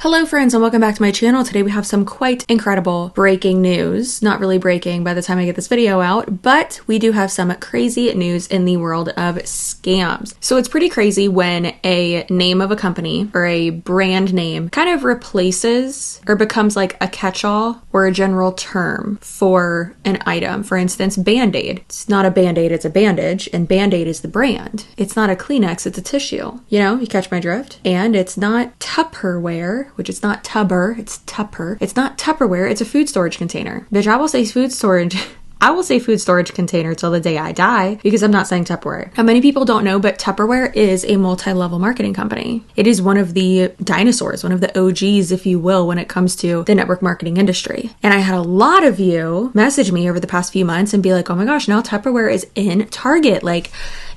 Hello friends and welcome back to my channel. Today we have some quite incredible breaking news. Not really breaking by the time I get this video out, but we do have some crazy news in the world of scams. So it's pretty crazy when a name of a company or a brand name kind of replaces or becomes like a catch-all or a general term for an item. For instance, Band-Aid. It's not a Band-Aid, it's a bandage, and Band-Aid is the brand. It's not a Kleenex, it's a tissue. You know, you catch my drift? And it's not Tupperware, which it's not Tupper, it's Tupper. It's not Tupperware, it's a food storage container. Bitch, I will say food storage container till the day I die because I'm not saying Tupperware. Now, many people don't know, but Tupperware is a multi-level marketing company. It is one of the dinosaurs, one of the OGs, if you will, when it comes to the network marketing industry. And I had a lot of you message me over the past few months and be like, oh my gosh, now Tupperware is in Target. Like,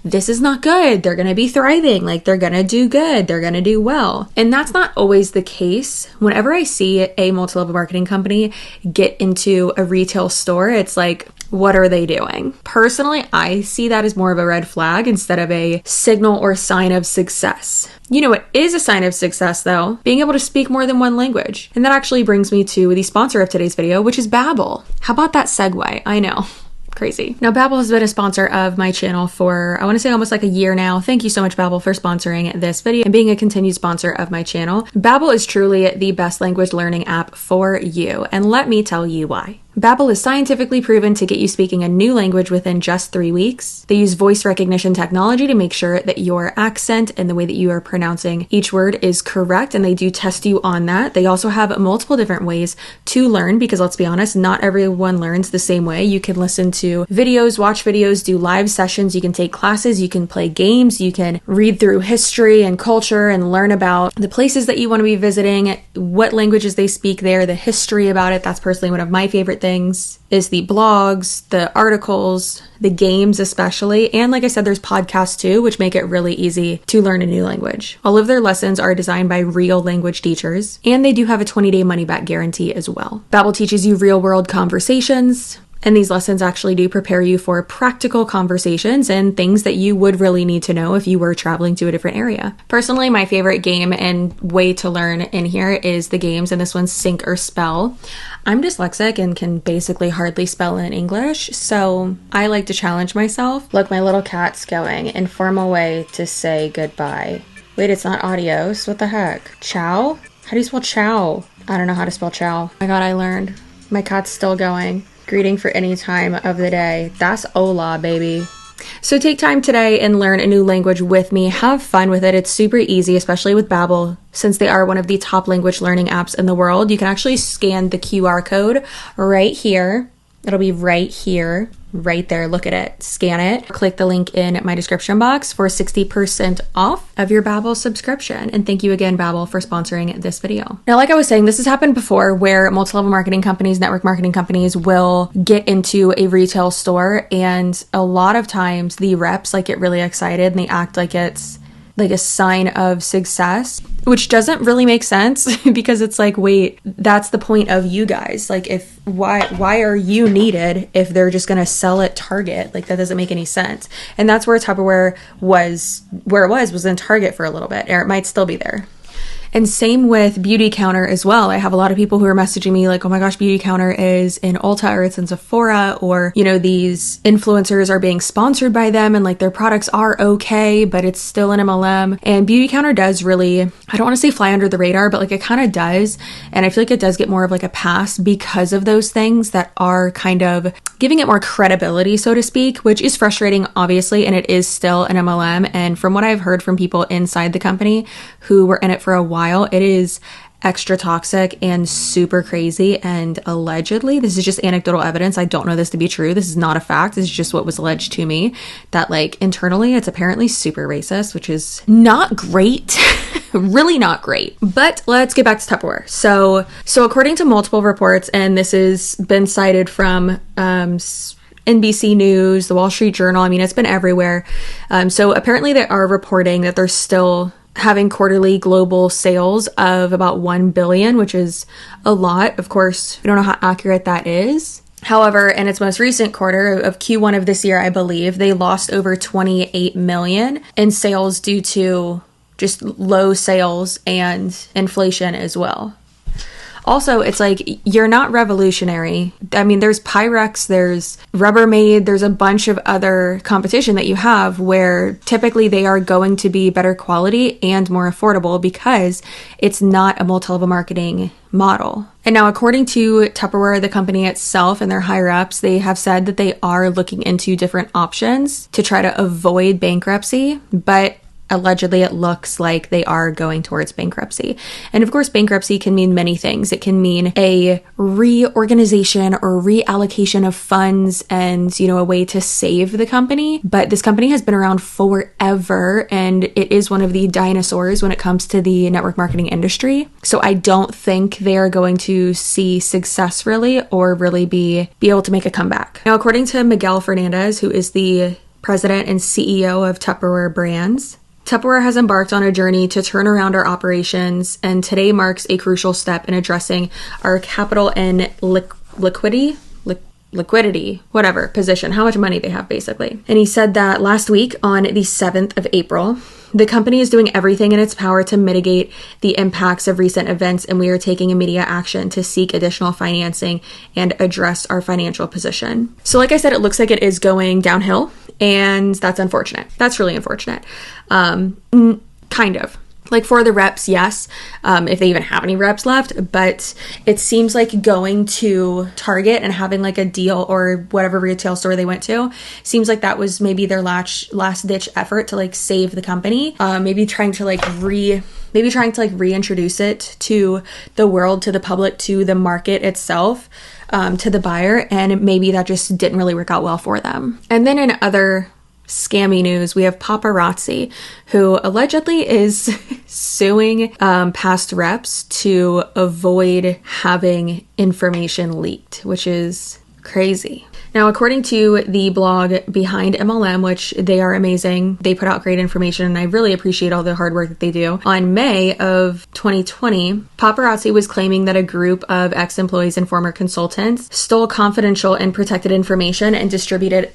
this is not good. They're going to be thriving. Like, they're going to do good. They're going to do well. And that's not always the case. Whenever I see a multi-level marketing company get into a retail store, it's like, what are they doing? Personally, I see that as more of a red flag instead of a signal or sign of success. You know what is a sign of success though? Being able to speak more than one language. And that actually brings me to the sponsor of today's video, which is Babbel. How about that segue? I know. Crazy. Now, Babbel has been a sponsor of my channel for, I want to say almost like a year now. Thank you so much, Babbel, for sponsoring this video and being a continued sponsor of my channel. Babbel is truly the best language learning app for you, and let me tell you why. Babbel is scientifically proven to get you speaking a new language within just 3 weeks. They use voice recognition technology to make sure that your accent and the way that you are pronouncing each word is correct, and they do test you on that. They also have multiple different ways to learn because, let's be honest, not everyone learns the same way. You can listen to videos, watch videos, do live sessions, you can take classes, you can play games, you can read through history and culture and learn about the places that you want to be visiting, what languages they speak there, the history about it. That's personally one of my favorite things is the blogs, the articles, the games especially, and like I said, there's podcasts too, which make it really easy to learn a new language. All of their lessons are designed by real language teachers, and they do have a 20-day money-back guarantee as well. Babbel teaches you real-world conversations, and these lessons actually do prepare you for practical conversations and things that you would really need to know if you were traveling to a different area. Personally, my favorite game and way to learn in here is the games, and this one's Sync or Spell. I'm dyslexic and can basically hardly spell in English, so I like to challenge myself. Look, my little cat's going. Informal way to say goodbye. Wait, it's not adios. What the heck? Ciao? How do you spell ciao? I don't know how to spell ciao. Oh my god, I learned. My cat's still going. Greeting for any time of the day. That's hola, baby. So take time today and learn a new language with me. Have fun with it. It's super easy, especially with Babbel. Since they are one of the top language learning apps in the world, you can actually scan the QR code right here. It'll be right here, right there. Look at it. Scan it. Click the link in my description box for 60% off of your Babbel subscription. And thank you again, Babbel, for sponsoring this video. Now, like I was saying, this has happened before where multi-level marketing companies, network marketing companies will get into a retail store, and a lot of times the reps like get really excited and they act like it's like a sign of success, which doesn't really make sense because it's like, wait, that's the point of you guys. Like, if why are you needed if they're just going to sell at Target? Like, that doesn't make any sense. And that's where Tupperware was, where it was in Target for a little bit, or it might still be there. And same with Beauty Counter as well. I have a lot of people who are messaging me like, oh my gosh, Beauty Counter is in Ulta or it's in Sephora, or, you know, these influencers are being sponsored by them and like their products are okay, but it's still an MLM. And Beauty Counter does really, I don't want to say fly under the radar, but like it kind of does. And I feel like it does get more of like a pass because of those things that are kind of giving it more credibility, so to speak, which is frustrating, obviously, and it is still an MLM. And from what I've heard from people inside the company who were in it for a while, it is extra toxic and super crazy. And allegedly, this is just anecdotal evidence. I don't know this to be true. This is not a fact. This is just what was alleged to me, that like internally it's apparently super racist, which is not great. Really not great. But let's get back to Tupperware. So according to multiple reports, and this has been cited from NBC News, the Wall Street Journal, I mean, it's been everywhere. So apparently they are reporting that they're still having quarterly global sales of about 1 billion, which is a lot. Of course, we don't know how accurate that is. However, in its most recent quarter of Q1 of this year, I believe, they lost over 28 million in sales due to just low sales and inflation as well. Also, it's like, you're not revolutionary. I mean, there's Pyrex, there's Rubbermaid, there's a bunch of other competition that you have where typically they are going to be better quality and more affordable because it's not a multi-level marketing model. And now, according to Tupperware, the company itself and their higher ups, they have said that they are looking into different options to try to avoid bankruptcy, but allegedly it looks like they are going towards bankruptcy. And of course, bankruptcy can mean many things. It can mean a reorganization or reallocation of funds and, a way to save the company. But this company has been around forever, and it is one of the dinosaurs when it comes to the network marketing industry. So I don't think they are going to see success really, or really be able to make a comeback. Now, according to Miguel Fernandez, who is the president and CEO of Tupperware Brands, Tupperware has embarked on a journey to turn around our operations, and today marks a crucial step in addressing our capital and liquidity, whatever, position, how much money they have basically. And he said that last week on the 7th of April, the company is doing everything in its power to mitigate the impacts of recent events, and we are taking immediate action to seek additional financing and address our financial position. So like I said, it looks like it is going downhill, and that's unfortunate. That's really unfortunate. Kind of. Like for the reps, yes, if they even have any reps left, but it seems like going to Target and having like a deal or whatever retail store they went to, seems like that was maybe their last ditch effort to like save the company. Maybe trying to reintroduce it to the world, to the public, to the market itself, to the buyer, and maybe that just didn't really work out well for them. And then in other scammy news, we have Paparazzi, who allegedly is suing past reps to avoid having information leaked, which is crazy. Now, according to the blog Behind MLM, which they are amazing, they put out great information, and I really appreciate all the hard work that they do. On May of 2020, Paparazzi was claiming that a group of ex-employees and former consultants stole confidential and protected information and distributed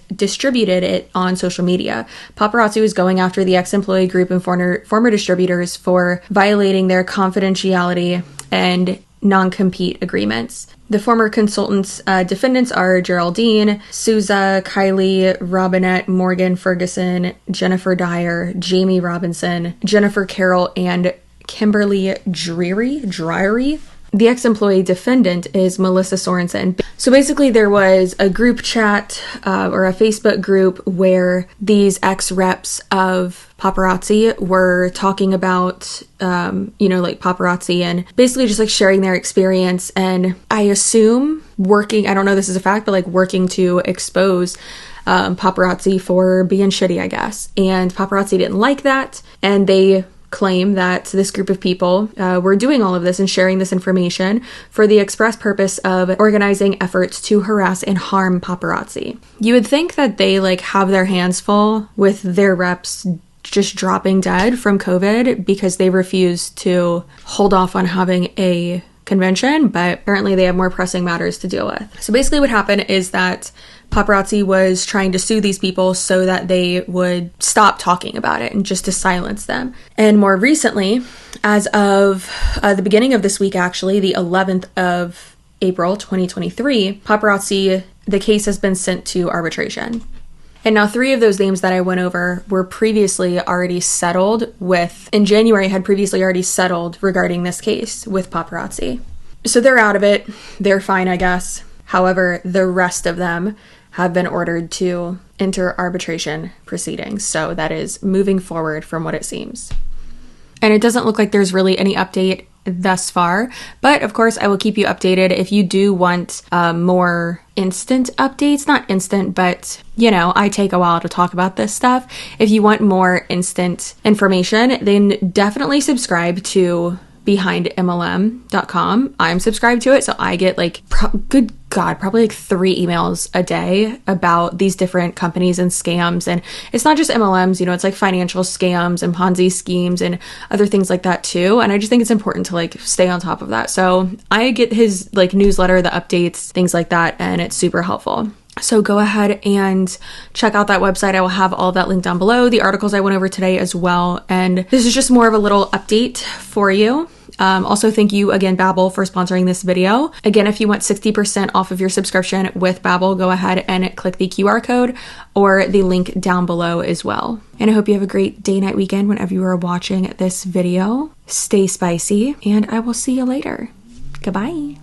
it on social media. Paparazzi was going after the ex-employee group and former distributors for violating their confidentiality and non-compete agreements. The former consultants' defendants are Geraldine, Souza, Kylie, Robinette, Morgan Ferguson, Jennifer Dyer, Jamie Robinson, Jennifer Carroll, and Kimberly Dreary. The ex-employee defendant is Melissa Sorensen. So basically there was a group chat or a Facebook group where these ex-reps of Paparazzi were talking about, like Paparazzi, and basically just like sharing their experience. And I assume I don't know this is a fact, but like working to expose Paparazzi for being shitty, I guess. And Paparazzi didn't like that, and they claim that this group of people were doing all of this and sharing this information for the express purpose of organizing efforts to harass and harm Paparazzi. You would think that they like have their hands full with their reps just dropping dead from COVID because they refused to hold off on having a convention, but apparently they have more pressing matters to deal with. So basically what happened is that Paparazzi was trying to sue these people so that they would stop talking about it and just to silence them. And more recently, as of the beginning of this week, actually, the 11th of April, 2023, Paparazzi, the case has been sent to arbitration. And now 3 of those names that I went over were previously already settled with, in January had previously already settled regarding this case with Paparazzi. So they're out of it. They're fine, I guess. However, the rest of them have been ordered to enter arbitration proceedings. So that is moving forward from what it seems. And it doesn't look like there's really any update thus far, but of course I will keep you updated if you do want more instant updates. Not instant, but I take a while to talk about this stuff. If you want more instant information, then definitely subscribe to BehindMLM.com. I'm subscribed to it, so I get probably like 3 emails a day about these different companies and scams. And it's not just MLMs, it's like financial scams and Ponzi schemes and other things like that too. And I just think it's important to stay on top of that. So I get his newsletter, the updates, things like that, and it's super helpful. So go ahead and check out that website. I will have all of that linked down below, the articles I went over today as well. And this is just more of a little update for you. Also, thank you again, Babbel, for sponsoring this video. Again, if you want 60% off of your subscription with Babbel, go ahead and click the QR code or the link down below as well. And I hope you have a great day, night, weekend whenever you are watching this video. Stay spicy, and I will see you later. Goodbye.